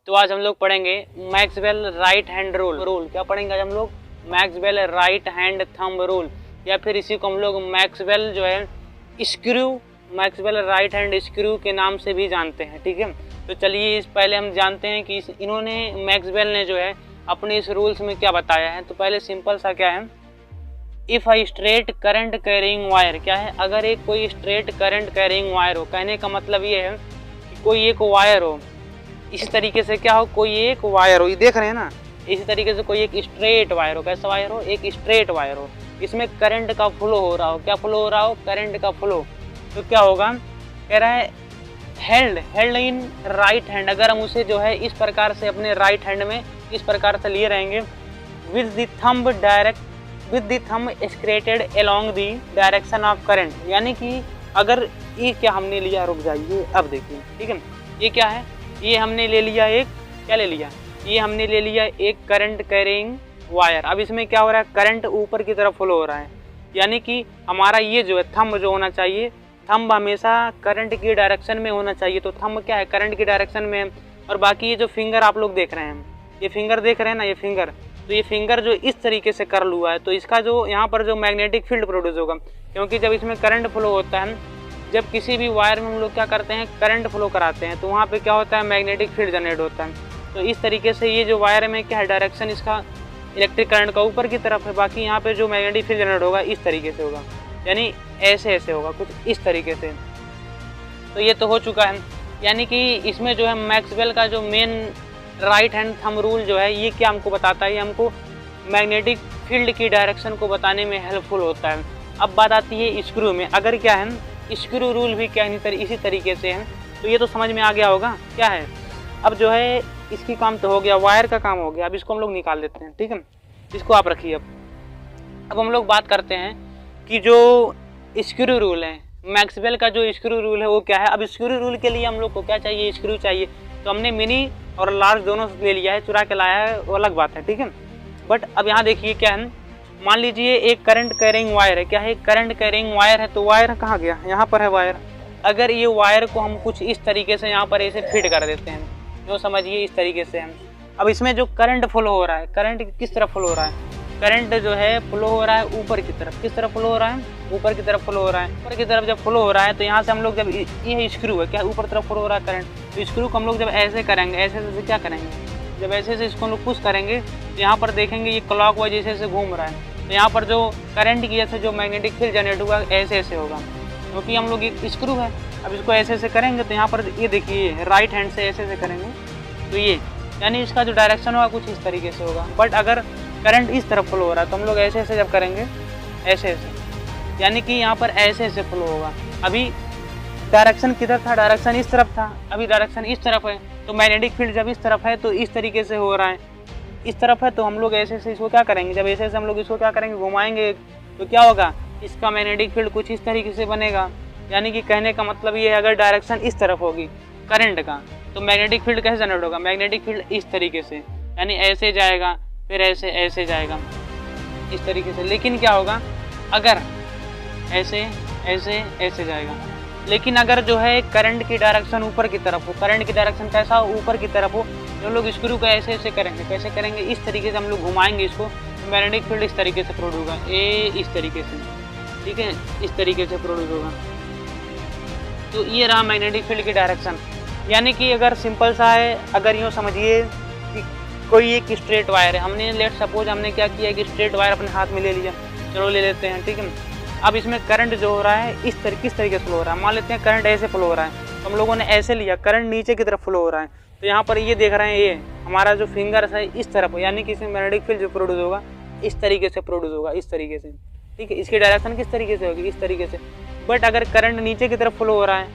तो आज हम लोग पढ़ेंगे मैक्सवेल राइट हैंड रूल। क्या पढ़ेंगे आज हम लोग? Maxwell right hand thumb rule, या फिर इसी को हम लोग मैक्सवेल जो है screw, Maxwell right hand screw के नाम से भी जानते हैं। ठीक है, तो चलिए इस पहले हम जानते हैं कि इन्होंने मैक्सवेल ने जो है अपने इस रूल्स में क्या बताया है। तो पहले सिंपल सा क्या है, if a straight current carrying wire, क्या है, अगर एक कोई स्ट्रेट करंट कैरिंग वायर हो, कहने का मतलब ये है कि कोई एक वायर हो, इस तरीके से क्या हो, कोई एक वायर हो, ये देख रहे हैं ना, इसी तरीके से कोई एक स्ट्रेट वायर हो। कैसा वायर हो? एक स्ट्रेट वायर हो, इसमें करंट का फ्लो हो रहा हो। क्या फ्लो हो रहा हो? करंट का फ्लो। तो क्या होगा, कह रहा है हेल्ड इन राइट हैंड, अगर हम उसे जो है इस प्रकार से अपने राइट हैंड में इस प्रकार से लिए रहेंगे, with the thumb stretched along the direction of current, यानी कि अगर ये क्या हमने लिया, रुक जाइए अब देखिए, ठीक है, ये क्या है, ये हमने ले लिया एक, क्या ले लिया, ये हमने ले लिया एक करंट कैरिंग वायर। अब इसमें क्या हो रहा है, करंट ऊपर की तरफ फ्लो हो रहा है, यानी कि हमारा ये जो है थंब जो होना चाहिए, थंब हमेशा करंट की डायरेक्शन में होना चाहिए। तो थंब क्या है, करंट की डायरेक्शन में। और बाकी ये जो फिंगर आप लोग देख रहे हैं, ये फिंगर देख रहे हैं ना, ये फिंगर, तो ये फिंगर जो इस तरीके से कर्ल हुआ है, तो इसका जो यहाँ पर जो मैग्नेटिक फील्ड प्रोड्यूस होगा, क्योंकि जब इसमें करंट फ्लो होता है, जब किसी भी वायर में हम लोग क्या करते हैं, करंट फ्लो कराते हैं, तो वहाँ पे क्या होता है, मैग्नेटिक फील्ड जनरेट होता है। तो इस तरीके से ये जो वायर में क्या है, डायरेक्शन इसका इलेक्ट्रिक करंट का ऊपर की तरफ है, बाकी यहाँ पे जो मैग्नेटिक फील्ड जनरेट होगा इस तरीके से होगा, यानी ऐसे ऐसे होगा, कुछ इस तरीके से। तो ये तो हो चुका है, यानी कि इसमें जो है मैक्सवेल का जो main right hand thumb rule जो है, ये क्या हमको बताता है, ये हमको मैग्नेटिक फील्ड की डायरेक्शन को बताने में हेल्पफुल होता है। अब बात आती है स्क्रू में, अगर क्या है, स्क्रू रूल भी क्या इसी तरीके से है, तो ये तो समझ में आ गया होगा क्या है। अब जो है इसकी काम तो हो गया, वायर का काम हो गया, अब इसको हम लोग निकाल देते हैं, ठीक है, इसको आप रखिए। अब हम लोग बात करते हैं कि जो स्क्रू रूल है, मैक्सवेल का जो स्क्रू रूल है वो क्या है। अब स्क्रू रूल के लिए हम लोग को क्या चाहिए, स्क्रू चाहिए, तो हमने मिनी और लार्ज दोनों ले लिया है, चुरा के लाया है, वो अलग बात है, ठीक है। बट अब यहाँ देखिए क्या है, मान लीजिए एक करंट कैरिंग वायर है, क्या है, करंट कैरिंग वायर है, तो वायर कहाँ गया, यहाँ पर है वायर। अगर ये वायर को हम कुछ इस तरीके से यहाँ पर ऐसे फिट कर देते हैं, जो समझिए इस तरीके से हम, अब इसमें जो करंट फ्लो हो रहा है, करंट किस तरफ फ्लो हो रहा है, करंट जो है फ्लो हो रहा है ऊपर की तरफ। किस तरफ फ्लो हो रहा है? ऊपर की तरफ फ्लो हो रहा है। ऊपर की तरफ जब फ्लो हो रहा है, तो यहाँ से हम लोग जब ये स्क्रू है, क्या ऊपर तरफ फ्लो हो रहा है करंट, तो स्क्रू को हम लोग जब ऐसे करेंगे, ऐसे से क्या करेंगे, जब ऐसे से इसको हम लोग पुश करेंगे, तो यहाँ पर देखेंगे ये क्लॉकवाइज ऐसे ऐसे घूम रहा है, तो यहाँ पर जो करंट की वजह से जो मैग्नेटिक फील्ड जनरेट हुआ ऐसे ऐसे होगा, क्योंकि हम लोग एक स्क्रू है। अब इसको ऐसे ऐसे करेंगे, तो यहाँ पर ये देखिए राइट हैंड से ऐसे ऐसे करेंगे, तो ये यानी इसका जो डायरेक्शन होगा कुछ इस तरीके से होगा। बट अगर करंट इस तरफ फ्लो हो रहा है, तो हम लोग ऐसे ऐसे जब करेंगे, ऐसे ऐसे, यानी कि यहाँ पर ऐसे ऐसे फ्लो होगा। अभी डायरेक्शन किधर था, डायरेक्शन इस तरफ था, अभी डायरेक्शन इस तरफ है, तो मैग्नेटिक फील्ड जब इस तरफ है तो इस तरीके से हो रहा है, इस तरफ है, तो हम लोग ऐसे ऐसे इसको क्या करेंगे, जब ऐसे ऐसे हम लोग इसको क्या करेंगे, घुमाएंगे, तो क्या होगा, इसका मैग्नेटिक फील्ड कुछ इस तरीके से बनेगा। यानी कि कहने का मतलब ये है, अगर डायरेक्शन इस तरफ होगी करंट का, तो मैग्नेटिक फील्ड कैसे जनरेट होगा, मैग्नेटिक फील्ड इस तरीके से, यानी ऐसे जाएगा, फिर ऐसे ऐसे जाएगा, इस तरीके से। लेकिन क्या होगा, अगर ऐसे ऐसे ऐसे जाएगा, लेकिन अगर जो है करंट की डायरेक्शन ऊपर की तरफ हो, करंट की डायरेक्शन कैसा हो, ऊपर की तरफ हो, हम लोग स्क्रू को ऐसे ऐसे करेंगे, कैसे करेंगे, इस तरीके से हम लोग घुमाएंगे इसको, तो मैग्नेटिक फील्ड इस तरीके से प्रोड्यूस होगा, इस तरीके से, ठीक है, इस तरीके से प्रोड्यूस होगा। तो ये रहा मैग्नेटिक फील्ड की डायरेक्शन। यानी कि अगर सिंपल सा है, अगर यूँ समझिए कि कोई एक स्ट्रेट वायर है, हमने लेट सपोज हमने क्या किया कि स्ट्रेट वायर अपने हाथ में ले लिया, चलो ले लेते हैं, ठीक है। अब इसमें करंट जो हो रहा है किस तरीके से फ्लो हो रहा है, मान लेते हैं करंट ऐसे फ्लो हो रहा है, तो हम लोगों ने ऐसे लिया, करंट नीचे की तरफ फ्लो हो रहा है, तो यहाँ पर ये देख रहे हैं, ये हमारा जो फिंगर्स है इस तरफ, यानी कि इसमें मैग्नेटिक फील्ड जो प्रोड्यूस होगा इस तरीके से प्रोड्यूस होगा, इस तरीके से, ठीक है। इसकी डायरेक्शन किस तरीके से होगी, इस तरीके से। बट अगर करंट नीचे की तरफ फ्लो हो रहा है,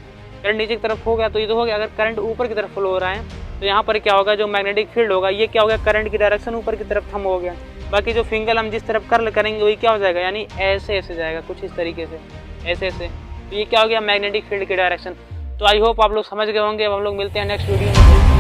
करंट नीचे की तरफ हो गया तो ये तो हो गया। अगर करंट ऊपर की तरफ फ्लो हो रहा है, तो यहाँ पर क्या होगा, जो मैग्नेटिक फील्ड होगा ये क्या हो गया, करंट की डायरेक्शन ऊपर की तरफ थंब हो गया। बाकी जो फिंगर हम जिस तरफ कर्ल करेंगे वही क्या हो जाएगा, यानी ऐसे ऐसे जाएगा, कुछ इस तरीके से, ऐसे ऐसे। तो ये क्या हो गया, मैग्नेटिक फील्ड की डायरेक्शन। तो आई होप आप लोग समझ गए होंगे। अब हम लोग मिलते हैं नेक्स्ट वीडियो में।